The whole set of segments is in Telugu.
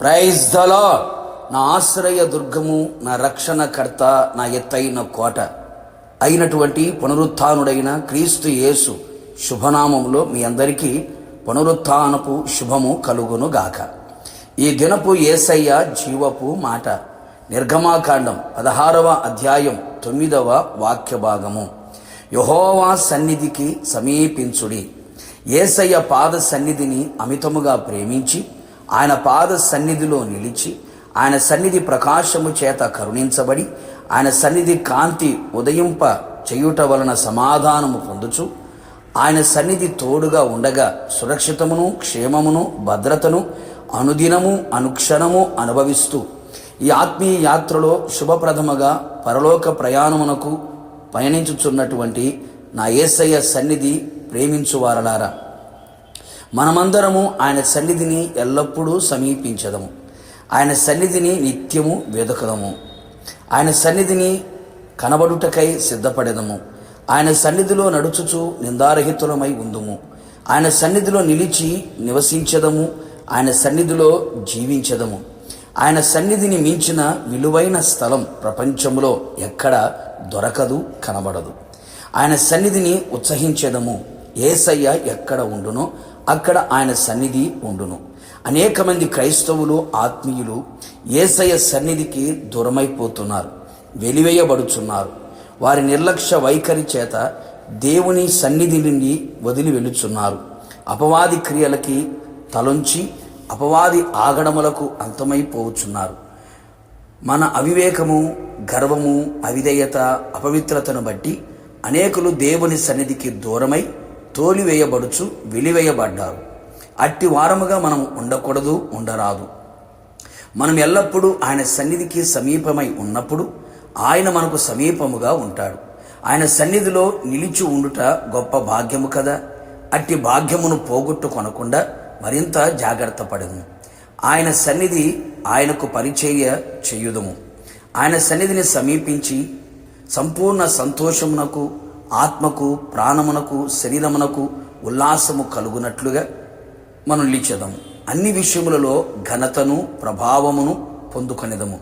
Praise the lord. నా ఆశ్రయ దుర్గము, నా రక్షణకర్త, నా ఎత్తైన కోట అయినటువంటి పునరుత్థానుడైన క్రీస్తు యేసు శుభనామములో మీ అందరికీ పునరుత్థానపు శుభము కలుగును గాక. ఈ దినపు యేసయ్య జీవపు మాట నిర్గమాకాండం 16వ అధ్యాయం 9వ వాక్య భాగము. యెహోవా సన్నిధికి సమీపించుడి. యేసయ్య పాద సన్నిధిని అమితముగా ప్రేమించి ఆయన పాద సన్నిధిలో నిలిచి ఆయన సన్నిధి ప్రకాశము చేత కరుణించబడి ఆయన సన్నిధి కాంతి ఉదయింప చేయుట వలన సమాధానము పొందుచు ఆయన సన్నిధి తోడుగా ఉండగా సురక్షితమును క్షేమమును భద్రతను అనుదినము అనుక్షణము అనుభవిస్తూ ఈ ఆత్మీయ యాత్రలో శుభప్రదముగా పరలోక ప్రయాణమునకు పయనించుచున్నటువంటి నా యేసయ్య సన్నిధి ప్రేమించువారలారా, మనమందరము ఆయన సన్నిధిని ఎల్లప్పుడూ సమీపించదము. ఆయన సన్నిధిని నిత్యము వెదకదము. ఆయన సన్నిధిని కనబడుటకై సిద్ధపడెదము. ఆయన సన్నిధిలో నడుచుచు నిందారహితులమై ఉందుము. ఆయన సన్నిధిలో నిలిచి నివసించదము. ఆయన సన్నిధిలో జీవించదము. ఆయన సన్నిధిని మించిన విలువైన స్థలం ప్రపంచంలో ఎక్కడ దొరకదు, కనబడదు. ఆయన సన్నిధిని ఉత్సహించదము. యేసయ్య ఎక్కడ ఉండునో అక్కడ ఆయన సన్నిధి ఉండును. అనేక మంది క్రైస్తవులు, ఆత్మీయులు యేసయ్య సన్నిధికి దూరమైపోతున్నారు, వెలివేయబడుచున్నారు. వారి నిర్లక్ష్య వైఖరి చేత దేవుని సన్నిధి నుండి వదిలి వెళుచున్నారు. అపవాది క్రియలకి తలొంచి అపవాది ఆగడములకు అంతమైపోవచ్చున్నారు. మన అవివేకము, గర్వము, అవిధేయత, అపవిత్రతను బట్టి అనేకులు దేవుని సన్నిధికి దూరమై తోలివేయబడుచు వెలివేయబడ్డారు. అట్టి వారముగా మనం ఉండకూడదు, ఉండరాదు. మనం ఎల్లప్పుడూ ఆయన సన్నిధికి సమీపమై ఉన్నప్పుడు ఆయన మనకు సమీపముగా ఉంటాడు. ఆయన సన్నిధిలో నిలిచి ఉండుట గొప్ప భాగ్యము కదా. అట్టి భాగ్యమును పోగొట్టుకొనకుండా మరింత జాగ్రత్త పడదుము. ఆయన సన్నిధి ఆయనకు పరిచర్య చేయుదుము. ఆయన సన్నిధిని సమీపించి సంపూర్ణ సంతోషమునకు, ఆత్మకు, ప్రాణమునకు, శరీరమునకు ఉల్లాసము కలుగునట్లుగా మనం నిలిచెదము. అన్ని విషయములలో ఘనతను, ప్రభావమును పొందుకొనేదము.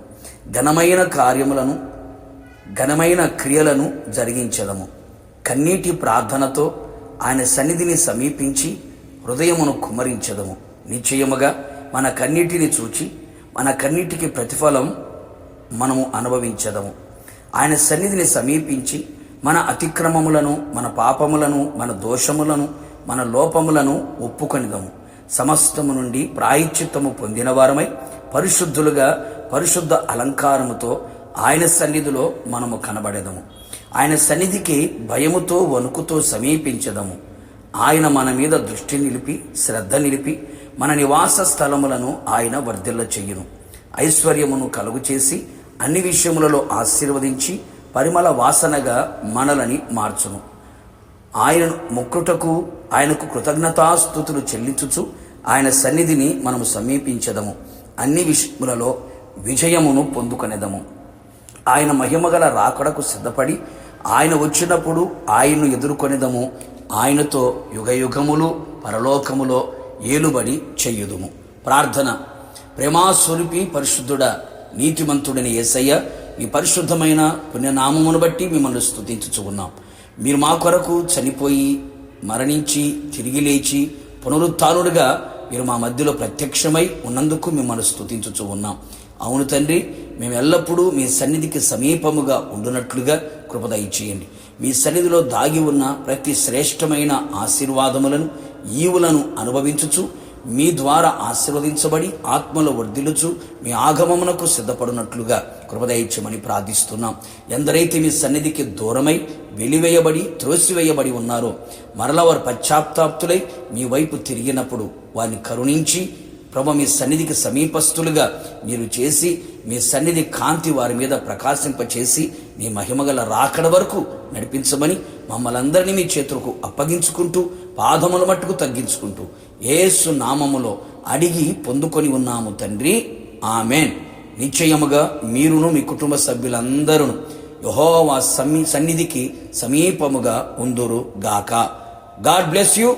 ఘనమైన కార్యములను, ఘనమైన క్రియలను జరిగించెదము. కన్నీటి ప్రార్థనతో ఆయన సన్నిధిని సమీపించి హృదయమును కుమ్మరించెదము. నిశ్చయముగా మన కన్నీటిని చూచి మన కన్నీటికి ప్రతిఫలం మనము అనుభవించెదము. ఆయన సన్నిధిని సమీపించి మన అతిక్రమములను, మన పాపములను, మన దోషములను, మన లోపములను ఒప్పుకొనిదము. సమస్తము నుండి ప్రాయశ్చిత్తము పొందిన వారమై పరిశుద్ధులుగా పరిశుద్ధ అలంకారముతో ఆయన సన్నిధిలో మనము కనబడెదము. ఆయన సన్నిధికి భయముతో వణుకుతో సమీపించదము. ఆయన మన మీద దృష్టి నిలిపి శ్రద్ధ నిలిపి మన నివాస స్థలములను ఆయన వర్ధిల్ల చెయ్యును. ఐశ్వర్యమును కలుగు చేసి అన్ని విషయములలో ఆశీర్వదించి పరిమళ వాసనగా మనలని మార్చును. ఆయనను మొక్కుటకు, ఆయనకు కృతజ్ఞతాస్తుతులు చెల్లించుచు ఆయన సన్నిధిని మనము సమీపించదము. అన్ని విషయములలో విజయమును పొందుకొనేదము. ఆయన మహిమగల రాకడకు సిద్ధపడి ఆయన వచ్చినప్పుడు ఆయన్ను ఎదుర్కొనేదము. ఆయనతో యుగయుగములు పరలోకములో ఏలుబడి చెయ్యుదుము. ప్రార్థన. ప్రేమాస్వరూపి పరిశుద్ధుడా, నీతిమంతుడని యేసయ్య, మీ పరిశుద్ధమైన పుణ్యనామమును బట్టి మిమ్మల్ని స్తుతించుచు ఉన్నాం. మీరు మా కొరకు చనిపోయి మరణించి తిరిగి లేచి పునరుత్థానుడిగా మీరు మా మధ్యలో ప్రత్యక్షమై ఉన్నందుకు మిమ్మల్ని స్తుతించుచు ఉన్నాం. అవును తండ్రి, మేము ఎల్లప్పుడూ మీ సన్నిధికి సమీపముగా ఉండునట్లుగా కృప దయచేయండి. మీ సన్నిధిలో దాగి ఉన్న ప్రతి శ్రేష్టమైన ఆశీర్వాదములను, ఈవులను అనుభవించుచు మీ ద్వారా ఆశీర్వదించబడి ఆత్మలో వర్ధిల్లుచు మీ ఆగమమునకు సిద్ధపడినట్లుగా కృపదయించమని ప్రార్థిస్తున్నాం. ఎందరైతే మీ సన్నిధికి దూరమై వెలివేయబడి త్రోసివేయబడి ఉన్నారో మరల వారు పశ్చాత్తాప్తులై మీ వైపు తిరిగినప్పుడు వారిని కరుణించి ప్రభు మీ సన్నిధికి సమీపస్తులుగా మీరు చేసి మీ సన్నిధి కాంతి వారి మీద ప్రకాశింపచేసి మీ మహిమగల రాకడ వరకు నడిపించమని మమ్మల్ని అందరినీ మీ చేతులకు అప్పగించుకుంటూ పాదముల మట్టుకు తగ్గించుకుంటూ యేసు నామములో అడిగి పొందుకొని ఉన్నాము తండ్రి, ఆమెన్. నిశ్చయముగా మీరును మీ కుటుంబ సభ్యులందరూ యెహోవా సన్నిధికి సమీపముగా ఉందురు గాక. God bless you.